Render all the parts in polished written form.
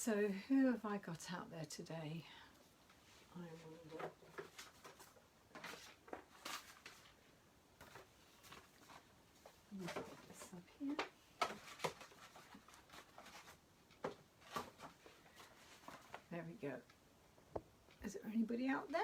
So who have I got out there today? I wonder. Put this up here. There we go. Is there anybody out there?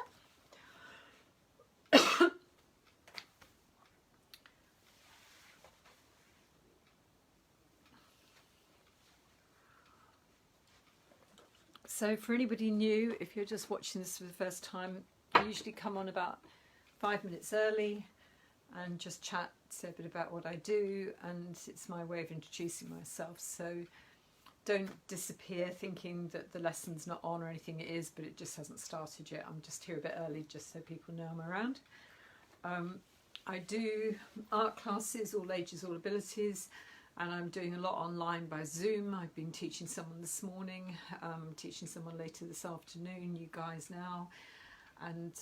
So for anybody new, if you're just watching this for the first time, I usually come on about 5 minutes early and just chat, say a bit about what I do, and it's my way of introducing myself. So don't disappear thinking that the lesson's not on or anything. It is, but it just hasn't started yet. I'm just here a bit early just so people know I'm around. I do art classes, all ages, all abilities. And I'm doing a lot online by Zoom. I've been teaching someone this morning, teaching someone later this afternoon, you guys now. And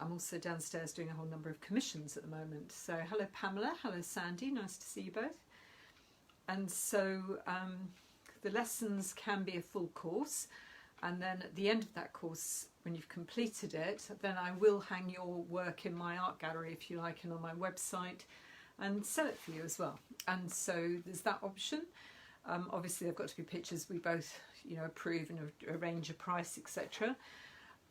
I'm also downstairs doing a whole number of commissions at the moment. So hello Pamela, hello Sandy, nice to see you both. And so the lessons can be a full course. And then at the end of that course, when you've completed it, then I will hang your work in my art gallery, if you like, and on my website, and sell it for you as well. And so there's that option. Obviously they've got to be pictures we both, approve and arrange a price, etc.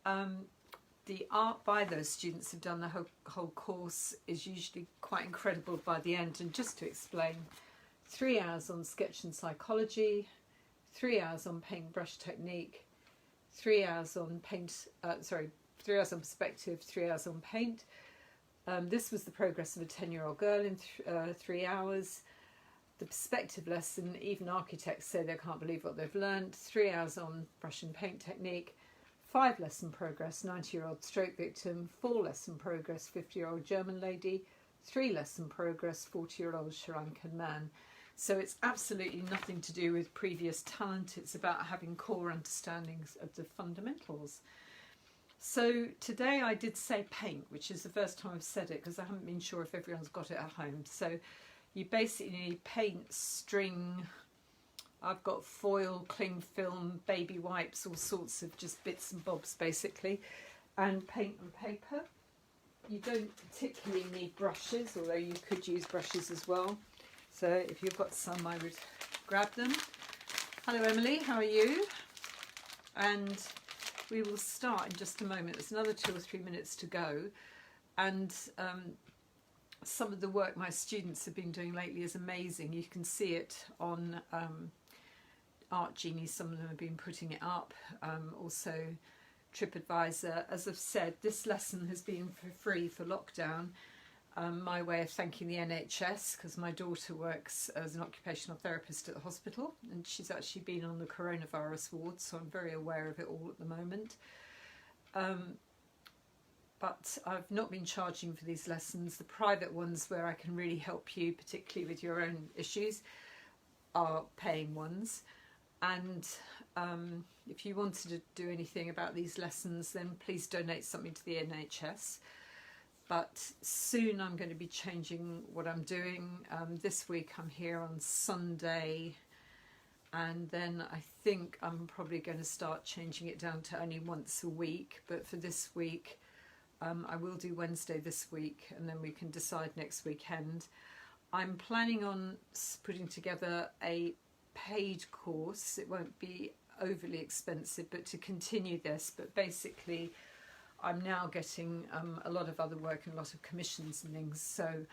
The art by those students who've done the whole course is usually quite incredible by the end. And just to explain, 3 hours on sketch and psychology, 3 hours on paintbrush technique, 3 hours on 3 hours on perspective, 3 hours on paint. This was the progress of a 10-year-old girl in 3 hours. The perspective lesson, even architects say they can't believe what they've learned. 3 hours on brush and paint technique. 5 lesson progress, 90-year-old stroke victim. 4 lesson progress, 50-year-old German lady. 3 lesson progress, 40-year-old Sri Lankan man. So it's absolutely nothing to do with previous talent. It's about having core understandings of the fundamentals. So today I did say paint, which is the first time I've said it because I haven't been sure if everyone's got it at home. So you basically need paint, string, I've got foil, cling film, baby wipes, all sorts of just bits and bobs basically, and paint and paper. You don't particularly need brushes, although you could use brushes as well. So if you've got some, I would grab them. Hello Emily, how are you? And we will start in just a moment. There's another 2 or 3 minutes to go. And some of the work my students have been doing lately is amazing. You can see it on Art Jeanni. Some of them have been putting it up. Also TripAdvisor. As I've said, this lesson has been for free for lockdown. My way of thanking the NHS, because my daughter works as an occupational therapist at the hospital and she's actually been on the coronavirus ward, so I'm very aware of it all at the moment. But I've not been charging for these lessons. The private ones where I can really help you, particularly with your own issues, are paying ones. And if you wanted to do anything about these lessons, then please donate something to the NHS. But soon I'm going to be changing what I'm doing. This week I'm here on Sunday, and then I think I'm probably going to start changing it down to only once a week. But for this week, I will do Wednesday this week, and then we can decide next weekend. I'm planning on putting together a paid course. It won't be overly expensive, but to continue this. But basically, I'm now getting a lot of other work and a lot of commissions and things, so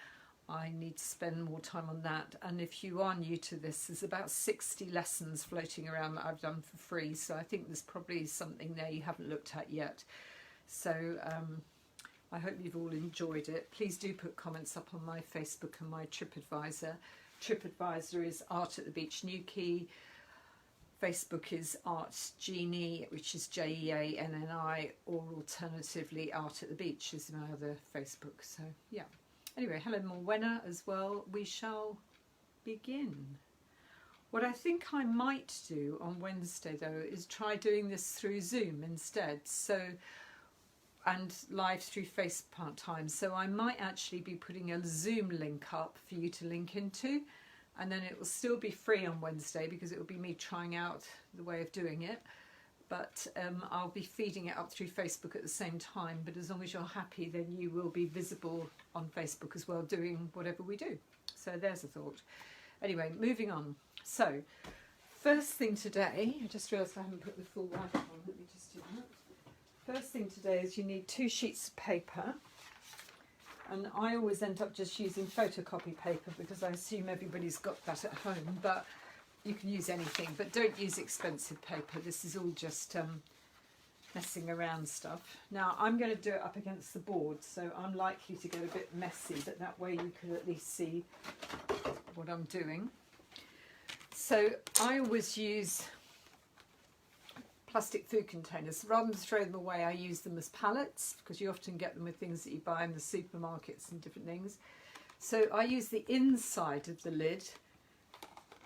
I need to spend more time on that. And if you are new to this, there's about 60 lessons floating around that I've done for free, so I think there's probably something there you haven't looked at yet. So I hope you've all enjoyed it. Please do put comments up on my Facebook and my TripAdvisor. TripAdvisor is Art at the Beach Newquay. Facebook is Art Jeanni, which is Jeanni, or alternatively Art at the Beach is my other Facebook. So yeah. Anyway, hello Morwenna as well. We shall begin. What I think I might do on Wednesday though is try doing this through Zoom instead. So, and live through FaceTime. So I might actually be putting a Zoom link up for you to link into. and then it will still be free on Wednesday because it will be me trying out the way of doing it. But I'll be feeding it up through Facebook at the same time. But as long as you're happy, then you will be visible on Facebook as well, doing whatever we do. So there's a thought. Anyway, moving on. So first thing today, I just realised I haven't put the full light on. Let me just do that. First thing today is you need 2 sheets of paper. And I always end up just using photocopy paper because I assume everybody's got that at home. But you can use anything, but don't use expensive paper. This is all just messing around stuff. Now I'm going to do it up against the board, so I'm likely to get a bit messy, but that way you can at least see what I'm doing. So I always use plastic food containers. Rather than throw them away, I use them as pallets because you often get them with things that you buy in the supermarkets and different things. So I use the inside of the lid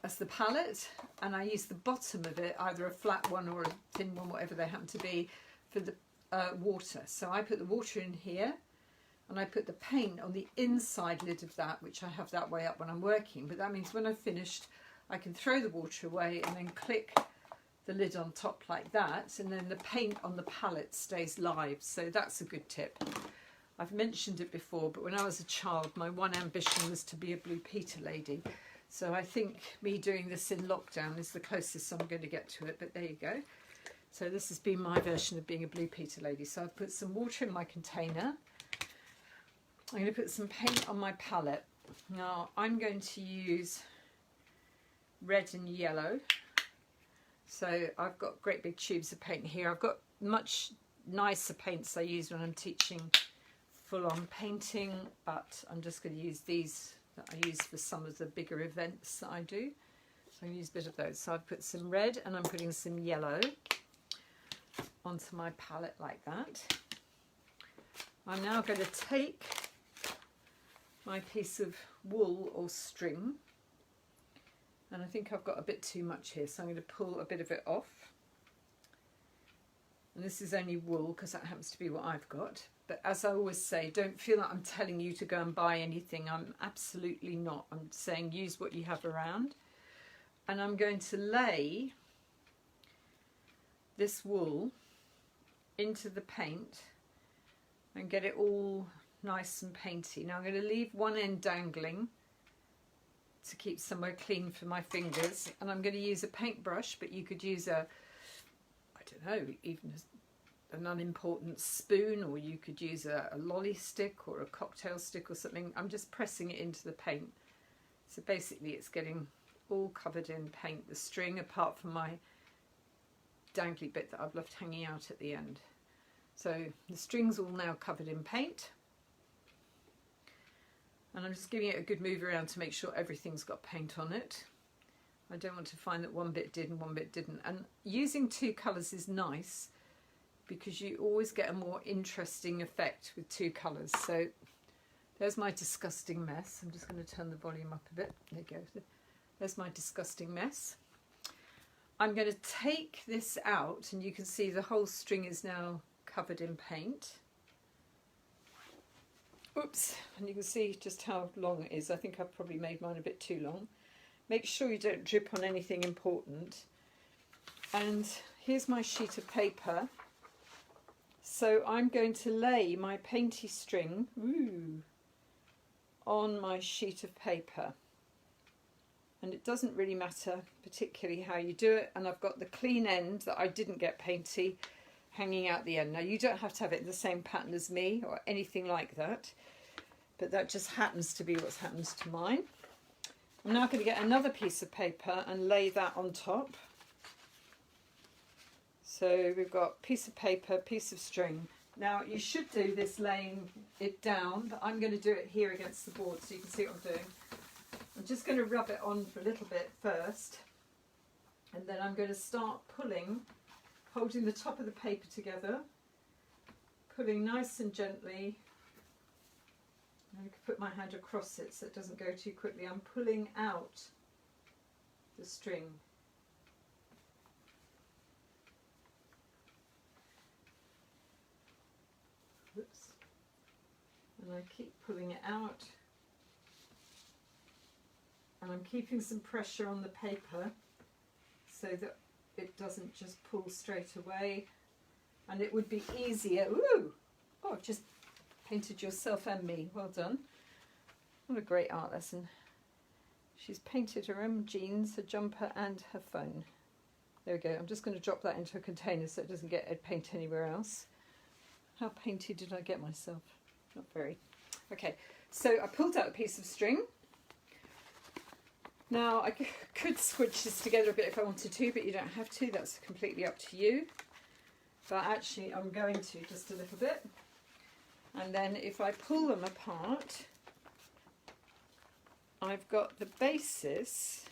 as the pallet, and I use the bottom of it, either a flat one or a thin one, whatever they happen to be, for the water. So I put the water in here, and I put the paint on the inside lid of that, which I have that way up when I'm working. But that means when I've finished, I can throw the water away and then click the lid on top like that, and then the paint on the palette stays live. So that's a good tip. I've mentioned it before, but when I was a child, my one ambition was to be a Blue Peter lady. So I think me doing this in lockdown is the closest I'm going to get to it, but there you go. So this has been my version of being a Blue Peter lady. So I've put some water in my container. I'm going to put some paint on my palette. Now I'm going to use red and yellow. So I've got great big tubes of paint here. I've got much nicer paints I use when I'm teaching full-on painting, but I'm just going to use these that I use for some of the bigger events that I do. So I use a bit of those. So I've put some red and I'm putting some yellow onto my palette like that. I'm now going to take my piece of wool or string, and I think I've got a bit too much here, so I'm going to pull a bit of it off. And this is only wool because that happens to be what I've got. But as I always say, don't feel like I'm telling you to go and buy anything. I'm absolutely not. I'm saying use what you have around. And I'm going to lay this wool into the paint and get it all nice and painty. Now I'm going to leave one end dangling to keep somewhere clean for my fingers. And I'm going to use a paintbrush, but you could use a, I don't know, even an unimportant spoon, or you could use a lolly stick or a cocktail stick or something. I'm just pressing it into the paint. So basically it's getting all covered in paint, the string, apart from my dangly bit that I've left hanging out at the end. So the string's all now covered in paint. And I'm just giving it a good move around to make sure everything's got paint on it. I don't want to find that one bit did and one bit didn't. And using 2 colours is nice because you always get a more interesting effect with 2 colours. So there's my disgusting mess. I'm just going to turn the volume up a bit. There you go. There's my disgusting mess. I'm going to take this out, and you can see the whole string is now covered in paint. Oops, and you can see just how long it is. I think I've probably made mine a bit too long. Make sure you don't drip on anything important. And here's my sheet of paper. So I'm going to lay my painty string on my sheet of paper. And it doesn't really matter particularly how you do it. And I've got the clean end that I didn't get painty hanging out the end. Now you don't have to have it in the same pattern as me or anything like that, but that just happens to be what's happened to mine. I'm now going to get another piece of paper and lay that on top. So we've got piece of paper, piece of string. Now you should do this laying it down, but I'm going to do it here against the board so you can see what I'm doing. I'm just going to rub it on for a little bit first, and then I'm going to start pulling, holding the top of the paper together, pulling nice and gently. I can put my hand across it so it doesn't go too quickly. I'm pulling out the string. Whoops. And I keep pulling it out. And I'm keeping some pressure on the paper so that it doesn't just pull straight away. And it would be easier. Ooh! Oh, I've just painted yourself and me. Well done. What a great art lesson. She's painted her own jeans, her jumper and her phone. There we go. I'm just going to drop that into a container so it doesn't get paint anywhere else. How painty did I get myself? Not very. Okay, so I pulled out a piece of string. Now I could squidge this together a bit if I wanted to, but you don't have to. That's completely up to you. But actually I'm going to just a little bit. And then if I pull them apart, I've got the basis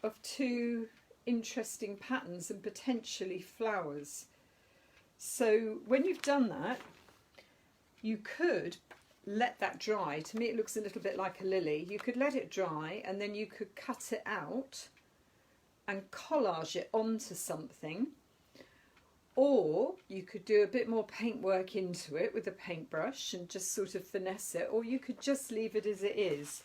of two interesting patterns and potentially flowers. So when you've done that, you could let that dry. To me it looks a little bit like a lily. You could let it dry and then you could cut it out and collage it onto something, or you could do a bit more paintwork into it with a paintbrush and just sort of finesse it, or you could just leave it as it is.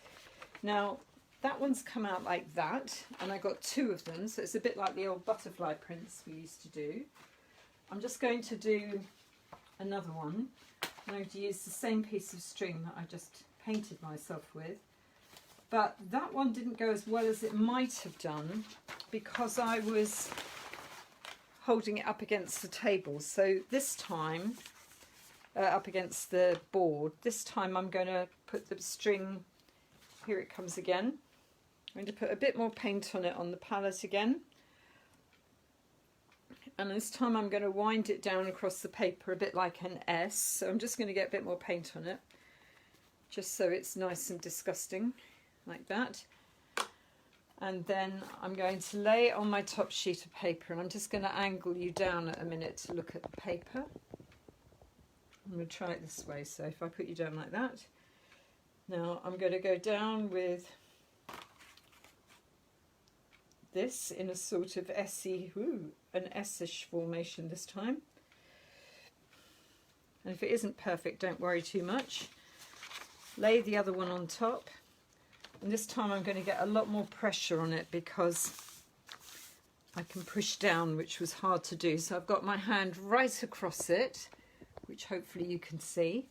Now that one's come out like that, and I got two of them, so it's a bit like the old butterfly prints we used to do. I'm just going to do another one. I'm going to use the same piece of string that I just painted myself with, but that one didn't go as well as it might have done because I was holding it up against the table. So this time, up against the board, this time I'm going to put the string, here it comes again. I'm going to put a bit more paint on it on the palette again. And this time I'm going to wind it down across the paper a bit like an S. So I'm just going to get a bit more paint on it, just so it's nice and disgusting, like that. And then I'm going to lay it on my top sheet of paper, and I'm just going to angle you down a minute to look at the paper. I'm going to try it this way, so if I put you down like that. Now I'm going to go down with this in a sort of an S-ish formation this time. And if it isn't perfect, don't worry too much. Lay the other one on top. And this time I'm going to get a lot more pressure on it because I can push down, which was hard to do. So I've got my hand right across it, which hopefully you can see.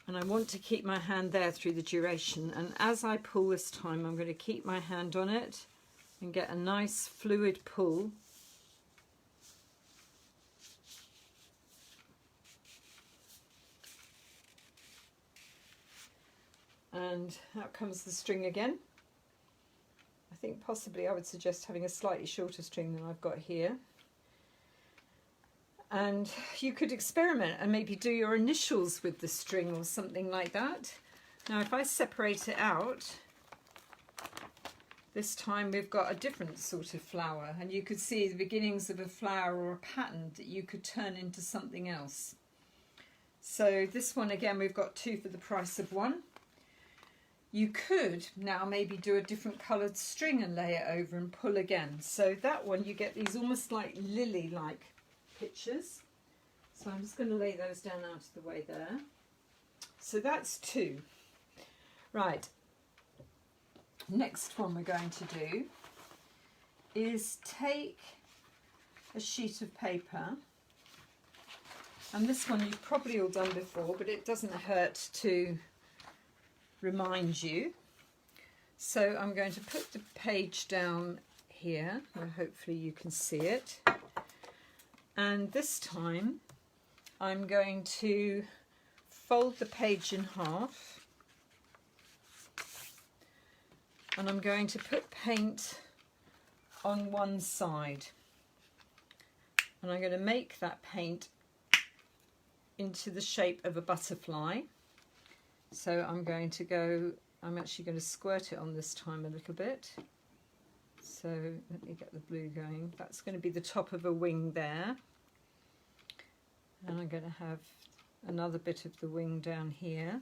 And I want to keep my hand there through the duration. And as I pull this time, I'm going to keep my hand on it and get a nice fluid pull. And out comes the string again. I think possibly I would suggest having a slightly shorter string than I've got here. And you could experiment and maybe do your initials with the string or something like that. Now if I separate it out, this time we've got a different sort of flower, and you could see the beginnings of a flower or a pattern that you could turn into something else. So this one again, we've got two for the price of one. You could now maybe do a different coloured string and lay it over and pull again. So that one you get these almost like lily-like pictures. So I'm just going to lay those down out of the way there. So that's two. Right. Next one we're going to do is take a sheet of paper, and this one you've probably all done before, but it doesn't hurt to remind you. So I'm going to put the page down here where hopefully you can see it, and this time I'm going to fold the page in half. And I'm going to put paint on one side, and I'm going to make that paint into the shape of a butterfly. So I'm actually going to squirt it on this time a little bit. So let me get the blue going. That's going to be the top of a wing there, and I'm going to have another bit of the wing down here.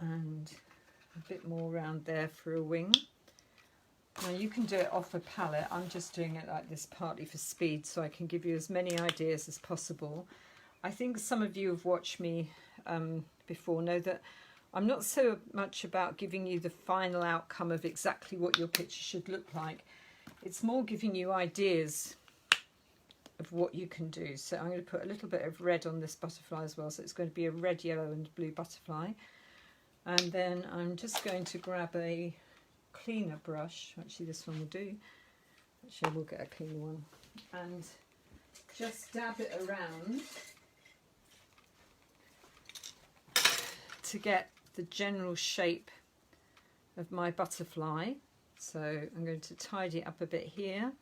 And a bit more around there for a wing. Now you can do it off a palette. I'm just doing it like this partly for speed so I can give you as many ideas as possible. I think some of you have watched me before know that I'm not so much about giving you the final outcome of exactly what your picture should look like. It's more giving you ideas of what you can do. So I'm going to put a little bit of red on this butterfly as well. So it's going to be a red, yellow and blue butterfly. And then I'm just going to grab a cleaner brush. Actually, this one will do. Actually, we'll get a cleaner one. And just dab it around to get the general shape of my butterfly. So I'm going to tidy it up a bit here,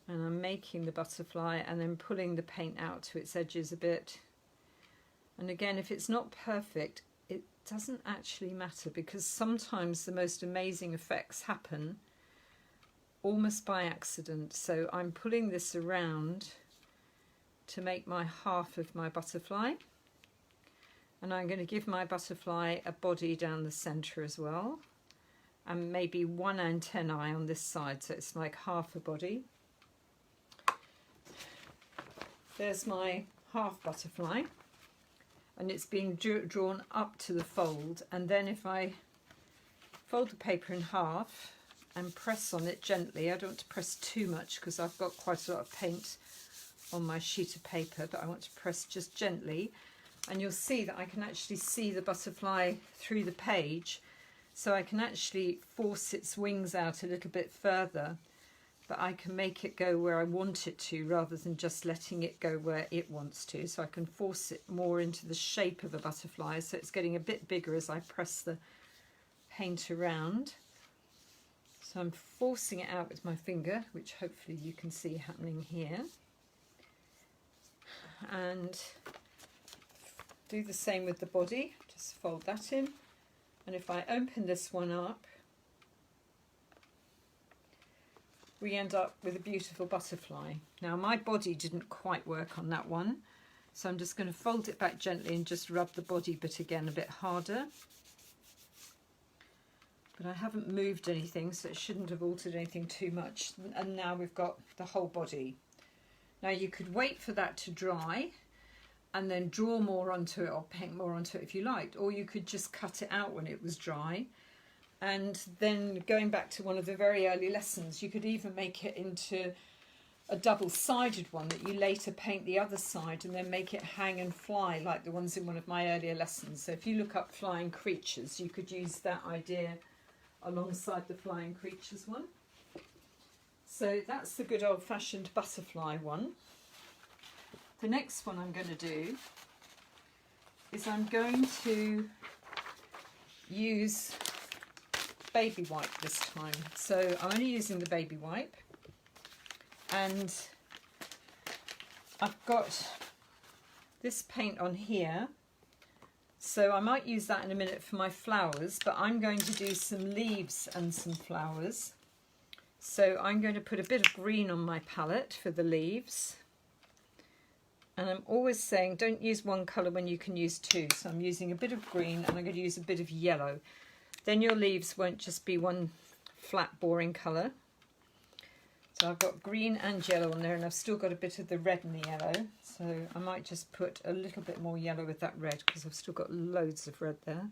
and I'm making the butterfly and then pulling the paint out to its edges a bit. And again, if it's not perfect, it doesn't actually matter, because sometimes the most amazing effects happen almost by accident. So I'm pulling this around to make my half of my butterfly, and I'm going to give my butterfly a body down the centre as well, and maybe one antennae on this side, so it's like half a body. There's my half butterfly, and it's being drawn up to the fold. And then if I fold the paper in half and press on it gently, I don't want to press too much because I've got quite a lot of paint on my sheet of paper, but I want to press just gently, and you'll see that I can actually see the butterfly through the page, so I can actually force its wings out a little bit further, but I can make it go where I want it to rather than just letting it go where it wants to. So I can force it more into the shape of a butterfly, so it's getting a bit bigger as I press the paint around. So I'm forcing it out with my finger, which hopefully you can see happening here. And do the same with the body, just fold that in. And if I open this one up, we end up with a beautiful butterfly. Now my body didn't quite work on that one, so I'm just going to fold it back gently and just rub the body bit again a bit harder. But I haven't moved anything, so it shouldn't have altered anything too much. And now we've got the whole body. Now you could wait for that to dry and then draw more onto it or paint more onto it if you liked, or you could just cut it out when it was dry. And then going back to one of the very early lessons, you could even make it into a double-sided one that you later paint the other side and then make it hang and fly like the ones in one of my earlier lessons. So if you look up flying creatures, you could use that idea alongside the flying creatures one. So that's the good old-fashioned butterfly one. The next one I'm going to do is I'm going to use baby wipe this time. So I'm only using the baby wipe, and I've got this paint on here, so I might use that in a minute for my flowers, but I'm going to do some leaves and some flowers. So I'm going to put a bit of green on my palette for the leaves. And I'm always saying don't use one colour when you can use two. So I'm using a bit of green and I'm going to use a bit of yellow. Then your leaves won't just be one flat boring colour. So I've got green and yellow on there, and I've still got a bit of the red and the yellow. So I might just put a little bit more yellow with that red because I've still got loads of red there.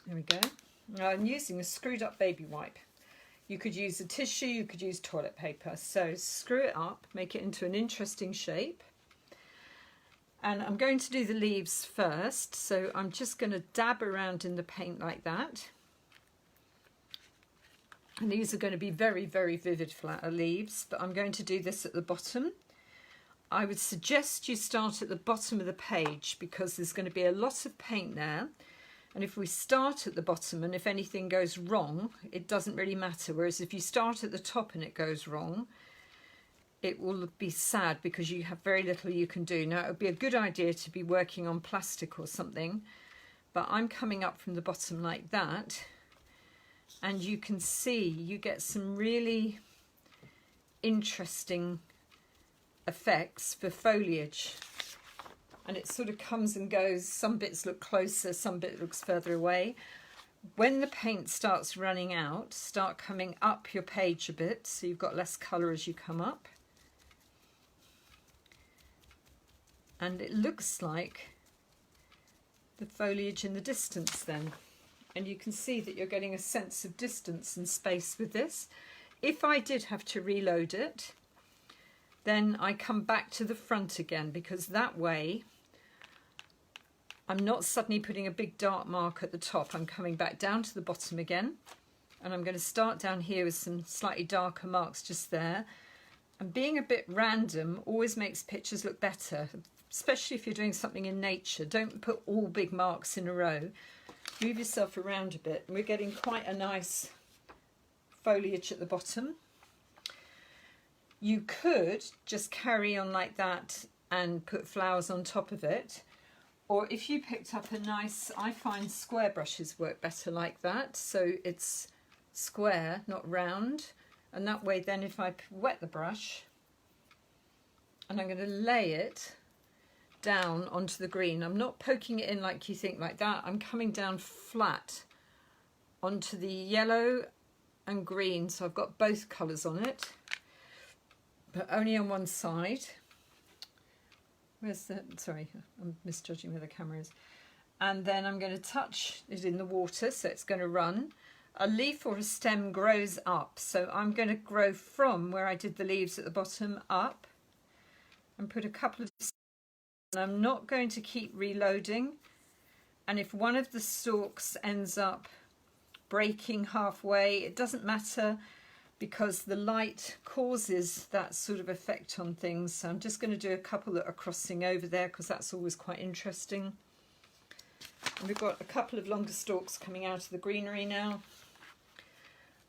There we go. Now I'm using a screwed up baby wipe. You could use a tissue, you could use toilet paper. So screw it up, make it into an interesting shape. And I'm going to do the leaves first, so I'm just going to dab around in the paint like that. And these are going to be very, very vivid leaves, but I'm going to do this at the bottom. I would suggest you start at the bottom of the page because there's going to be a lot of paint there. And if we start at the bottom and if anything goes wrong, it doesn't really matter. Whereas if you start at the top and it goes wrong, it will be sad because you have very little you can do. Now, it would be a good idea to be working on plastic or something, but I'm coming up from the bottom like that, and you can see you get some really interesting effects for foliage. And it sort of comes and goes. Some bits look closer, some bit looks further away. When the paint starts running out, start coming up your page a bit so you've got less colour as you come up. and it looks like the foliage in the distance then. And you can see that you're getting a sense of distance and space with this. If I did have to reload it, then I come back to the front again, because that way I'm not suddenly putting a big dark mark at the top. I'm coming back down to the bottom again, and I'm going to start down here with some slightly darker marks just there. And being a bit random always makes pictures look better, especially if you're doing something in nature. Don't put all big marks in a row. Move yourself around a bit. We're getting quite a nice foliage at the bottom. You could just carry on like that and put flowers on top of it. Or if you picked up a nice, I find square brushes work better like that. So it's square, not round. And that way then if I wet the brush, and I'm going to lay it down onto the green. I'm not poking it in like you think like that. I'm coming down flat onto the yellow and green. So I've got both colours on it, but only on one side. Where's the, sorry, I'm misjudging where the camera is. And then I'm going to touch it in the water, so it's going to run. A leaf or a stem grows up, so I'm going to grow from where I did the leaves at the bottom up and put a couple of, and I'm not going to keep reloading. And if one of the stalks ends up breaking halfway, it doesn't matter, because the light causes that sort of effect on things. So I'm just going to do a couple that are crossing over there, because that's always quite interesting. And we've got a couple of longer stalks coming out of the greenery now.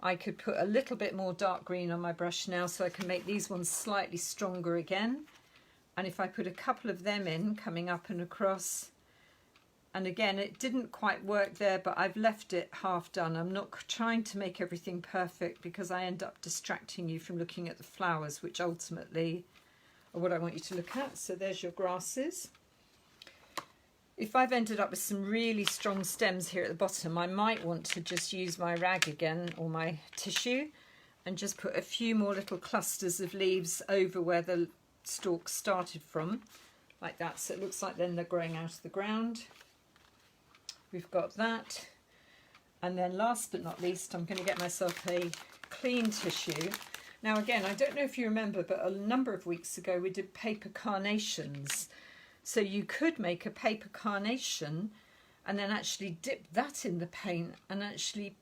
I could put a little bit more dark green on my brush now, so I can make these ones slightly stronger again. And if I put a couple of them in, coming up and across, and again, it didn't quite work there, but I've left it half done. I'm not trying to make everything perfect, because I end up distracting you from looking at the flowers, which ultimately are what I want you to look at. So there's your grasses. If I've ended up with some really strong stems here at the bottom, I might want to just use my rag again, or my tissue, and just put a few more little clusters of leaves over where the stalk started from, like that. So it looks like then they're growing out of the ground. We've got that. And then last but not least, I'm going to get myself a clean tissue. Now again, I don't know if you remember, but a number of weeks ago we did paper carnations. So you could make a paper carnation and then actually dip that in the paint and actually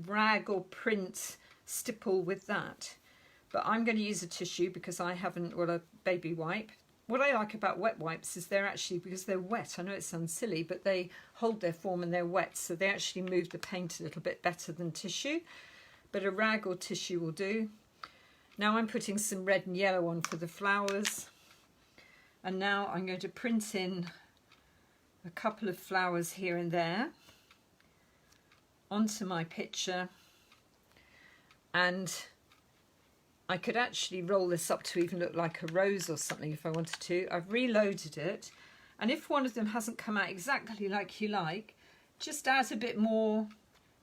rag or print stipple with that. But I'm going to use a tissue because I haven't, well, a baby wipe. What I like about wet wipes is they're actually, because they're wet, I know it sounds silly, but they hold their form and they're wet, so they actually move the paint a little bit better than tissue. But a rag or tissue will do. Now I'm putting some red and yellow on for the flowers. And now I'm going to print in a couple of flowers here and there onto my picture. And I could actually roll this up to even look like a rose or something if I wanted to. I've reloaded it, and if one of them hasn't come out exactly like you like, just add a bit more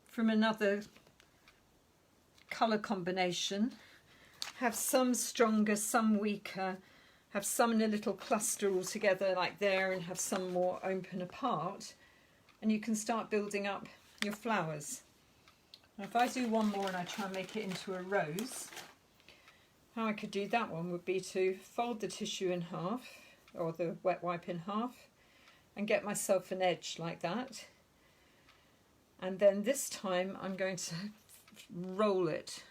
from another colour combination. Have some stronger, some weaker, have some in a little cluster all together like there, and have some more open apart, and you can start building up your flowers. Now if I do one more and I try and make it into a rose, how I could do that one would be to fold the tissue in half, or the wet wipe in half, and get myself an edge like that. And then this time I'm going to roll it,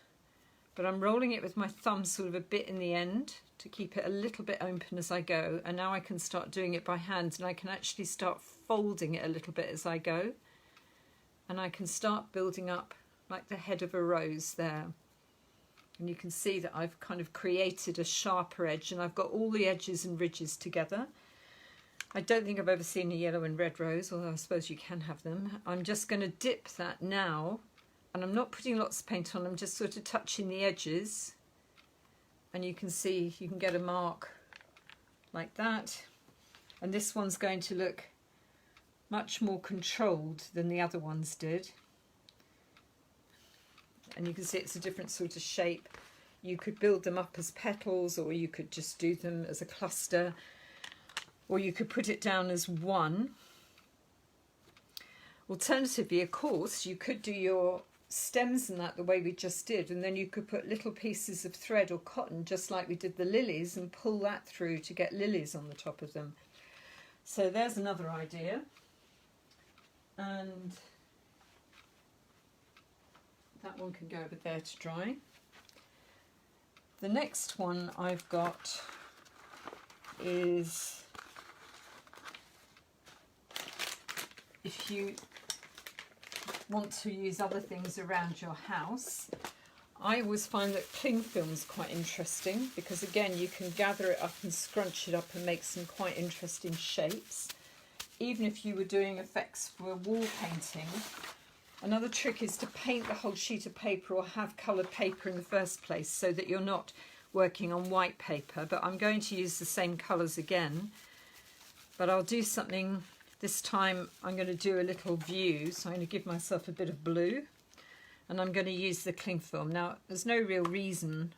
but I'm rolling it with my thumb sort of a bit in the end to keep it a little bit open as I go. And now I can start doing it by hand, and I can actually start folding it a little bit as I go. And I can start building up like the head of a rose there. And you can see that I've kind of created a sharper edge, and I've got all the edges and ridges together. I don't think I've ever seen a yellow and red rose, although I suppose you can have them. I'm just going to dip that now, and I'm not putting lots of paint on, I'm just sort of touching the edges. And you can see, you can get a mark like that. And this one's going to look much more controlled than the other ones did. And you can see it's a different sort of shape. You could build them up as petals, or you could just do them as a cluster. or you could put it down as 1. Alternatively, of course, you could do your stems and that the way we just did, and then you could put little pieces of thread or cotton just like we did the lilies and pull that through to get lilies on the top of them. So there's another idea. And that one can go over there to dry. The next one I've got is, if you want to use other things around your house, I always find that cling film is quite interesting, because again you can gather it up and scrunch it up and make some quite interesting shapes, even if you were doing effects for wall painting. Another trick is to paint the whole sheet of paper or have coloured paper in the first place, so that you're not working on white paper. But I'm going to use the same colours again, but I'll do something. This time I'm going to do a little view, so I'm going to give myself a bit of blue, and I'm going to use the cling film. Now, there's no real reason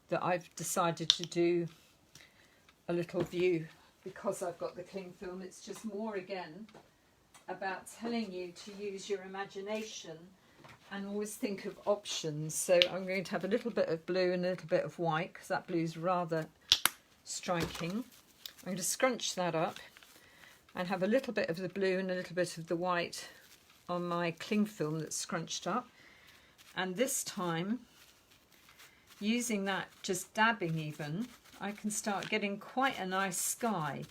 that I've decided to do a little view because I've got the cling film. It's just more, again, about telling you to use your imagination and always think of options. So I'm going to have a little bit of blue and a little bit of white, because that blue is rather striking. I'm going to scrunch that up and have a little bit of the blue and a little bit of the white on my cling film that's scrunched up. And this time, using that, just dabbing even, I can start getting quite a nice sky.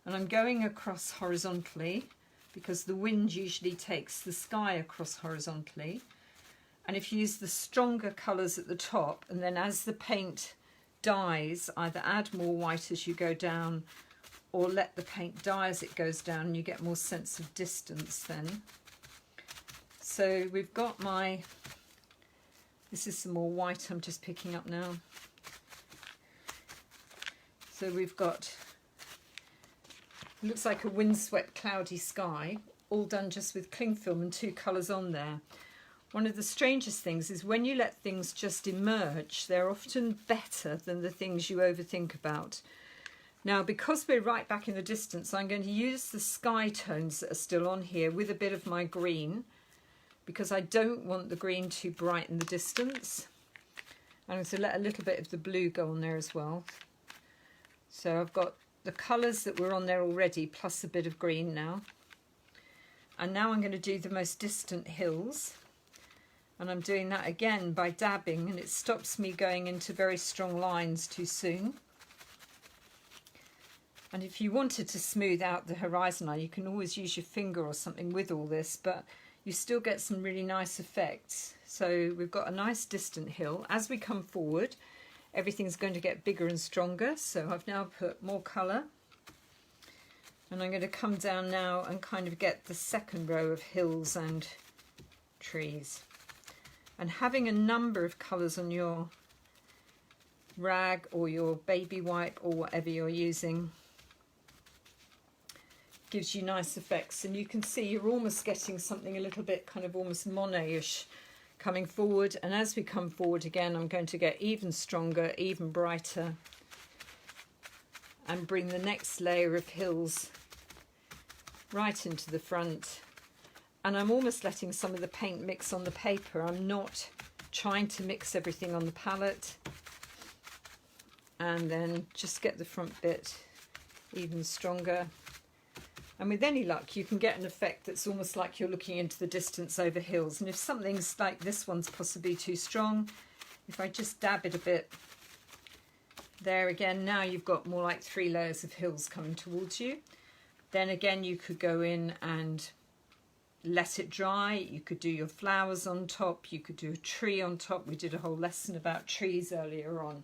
And I'm going across horizontally, because the wind usually takes the sky across horizontally. And if you use the stronger colours at the top, and then as the paint dies, either add more white as you go down, or let the paint die as it goes down, and you get more sense of distance then. So we've got my, this is some more white I'm just picking up now. So we've got, it looks like a windswept cloudy sky, all done just with cling film and 2 colours on there. One of the strangest things is when you let things just emerge, they're often better than the things you overthink about. Now, because we're right back in the distance, I'm going to use the sky tones that are still on here with a bit of my green, because I don't want the green to brighten the distance. I'm going to let a little bit of the blue go on there as well. So I've got the colours that were on there already, plus a bit of green now. And now I'm going to do the most distant hills. And I'm doing that again by dabbing, and it stops me going into very strong lines too soon. And if you wanted to smooth out the horizon line, you can always use your finger or something with all this, but you still get some really nice effects. So we've got a nice distant hill. As we come forward, everything's going to get bigger and stronger. So I've now put more colour. And I'm going to come down now and kind of get the second row of hills and trees. And having a number of colours on your rag or your baby wipe or whatever you're using gives you nice effects. And you can see you're almost getting something a little bit kind of almost Monet-ish coming forward. And as we come forward again, I'm going to get even stronger, even brighter, and bring the next layer of hills right into the front. And I'm almost letting some of the paint mix on the paper. I'm not trying to mix everything on the palette. And then just get the front bit even stronger. And with any luck, you can get an effect that's almost like you're looking into the distance over hills. And if something's like this one's possibly too strong, if I just dab it a bit, there again, now you've got more like 3 layers of hills coming towards you. Then again, you could go in and let it dry. You could do your flowers on top. You could do a tree on top. We did a whole lesson about trees earlier on.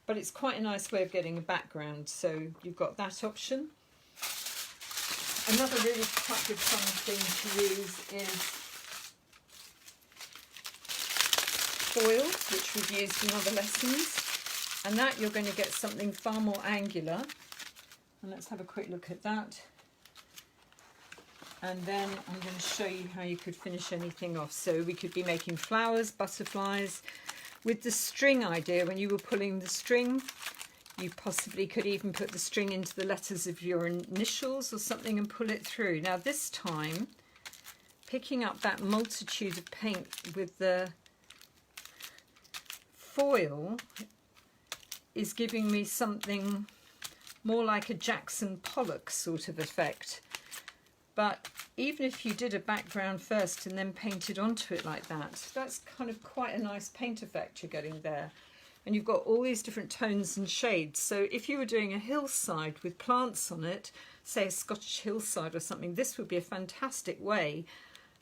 But it's quite a nice way of getting a background. So you've got that option. Another really quite good fun thing to use is foils, which we've used in other lessons. And that you're going to get something far more angular. And let's have a quick look at that. And then I'm going to show you how you could finish anything off. So we could be making flowers, butterflies. With the string idea, when you were pulling the string, You possibly could even put the string into the letters of your initials or something and pull it through. Now this time, picking up that multitude of paint with the foil is giving me something more like a Jackson Pollock sort of effect. But even if you did a background first and then painted onto it like that, that's kind of quite a nice paint effect you're getting there. And you've got all these different tones and shades. So if you were doing a hillside with plants on it, say a Scottish hillside or something, this would be a fantastic way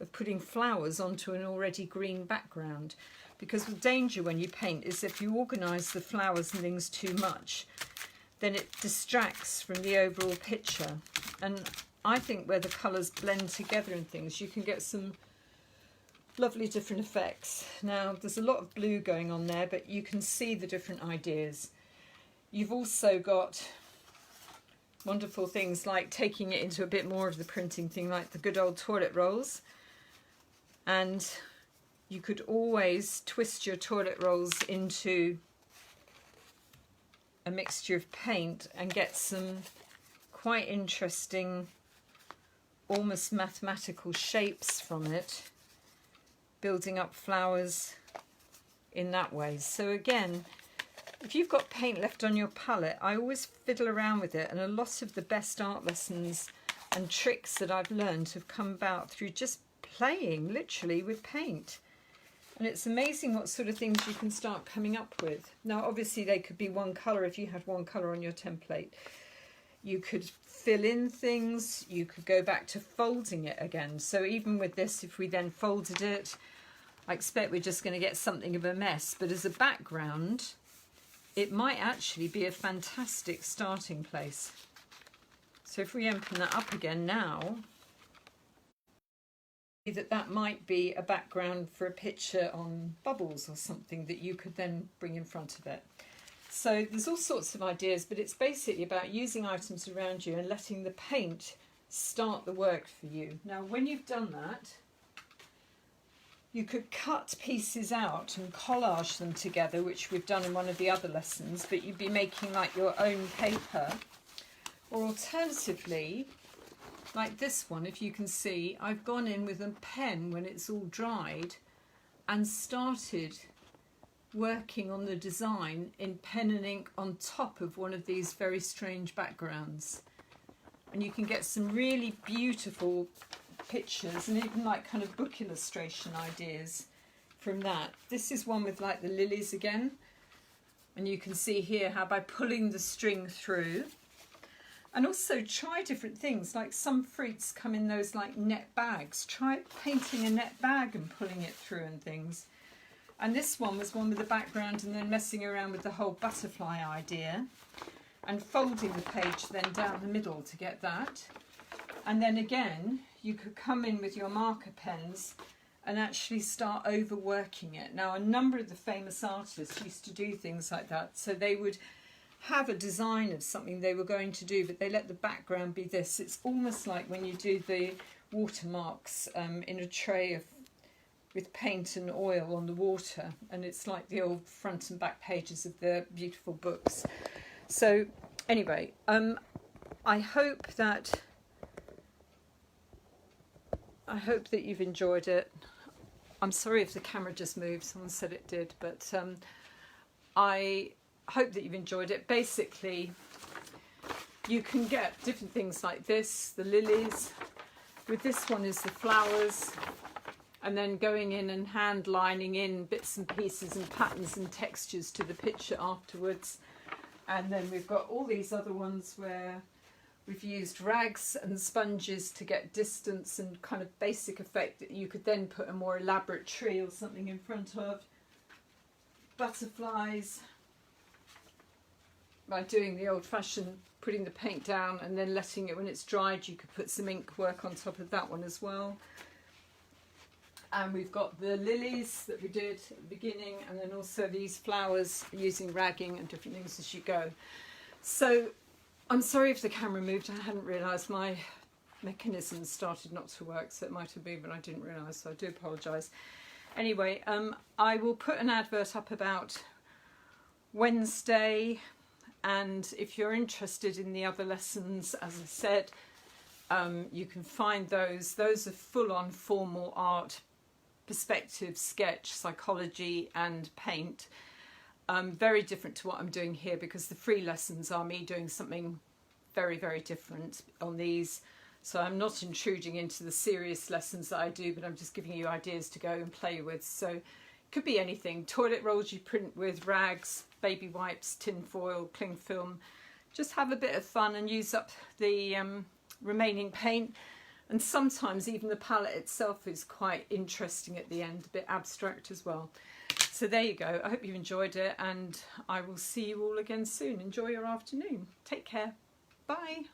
of putting flowers onto an already green background. Because the danger when you paint is if you organise the flowers and things too much, then it distracts from the overall picture. And I think where the colours blend together and things, you can get some lovely different effects. Now there's a lot of blue going on there, but you can see the different ideas. You've also got wonderful things like taking it into a bit more of the printing thing, like the good old toilet rolls. And you could always twist your toilet rolls into a mixture of paint and get some quite interesting, almost mathematical shapes from it, building up flowers in that way. So again, if you've got paint left on your palette, I always fiddle around with it, and a lot of the best art lessons and tricks that I've learned have come about through just playing literally with paint. And it's amazing what sort of things you can start coming up with. Now obviously they could be one colour if you had one colour on your template. You could fill in things, you could go back to folding it again. So even with this, if we then folded it, I expect we're just going to get something of a mess. But as a background, it might actually be a fantastic starting place. So if we open that up again now, that might be a background for a picture on bubbles or something that you could then bring in front of it. So there's all sorts of ideas, but it's basically about using items around you and letting the paint start the work for you. Now when you've done that, you could cut pieces out and collage them together, which we've done in one of the other lessons, but you'd be making like your own paper. Or alternatively, like this one, if you can see, I've gone in with a pen when it's all dried and started working on the design in pen and ink on top of one of these very strange backgrounds. And you can get some really beautiful pictures and even like kind of book illustration ideas from that. This is one with like the lilies again. And you can see here how by pulling the string through, and also try different things, like some fruits come in those like net bags. Try painting a net bag and pulling it through and things. And this one was one with the background and then messing around with the whole butterfly idea and folding the page then down the middle to get that. And then again, you could come in with your marker pens and actually start overworking it. Now, a number of the famous artists used to do things like that. So they would have a design of something they were going to do, but they let the background be this. It's almost like when you do the watermarks in a tray with paint and oil on the water, and it's like the old front and back pages of the beautiful books. So anyway, I hope that you've enjoyed it. I'm sorry if the camera just moved, someone said it did, but I hope that you've enjoyed it. Basically, you can get different things like this, the lilies. With this one is the flowers, and then going in and hand lining in bits and pieces and patterns and textures to the picture afterwards. And then we've got all these other ones where we've used rags and sponges to get distance and kind of basic effect that you could then put a more elaborate tree or something in front of. Butterflies, by doing the old-fashioned putting the paint down and then letting it, when it's dried, you could put some ink work on top of that one as well. And we've got the lilies that we did at the beginning, and then also these flowers using ragging and different things as you go. So I'm sorry if the camera moved. I hadn't realised my mechanism started not to work, so it might have been, but I didn't realise, so I do apologise. Anyway, I will put an advert up about Wednesday and if you're interested in the other lessons, as I said, you can find those. Those are full-on formal art, perspective, sketch, psychology and paint. Very different to what I'm doing here, because the free lessons are me doing something very, very different on these. So I'm not intruding into the serious lessons that I do, but I'm just giving you ideas to go and play with. So it could be anything. Toilet rolls you print with, rags, baby wipes, tin foil, cling film. Just have a bit of fun and use up the remaining paint. And sometimes even the palette itself is quite interesting at the end, a bit abstract as well. So there you go. I hope you enjoyed it, and I will see you all again soon. Enjoy your afternoon. Take care. Bye.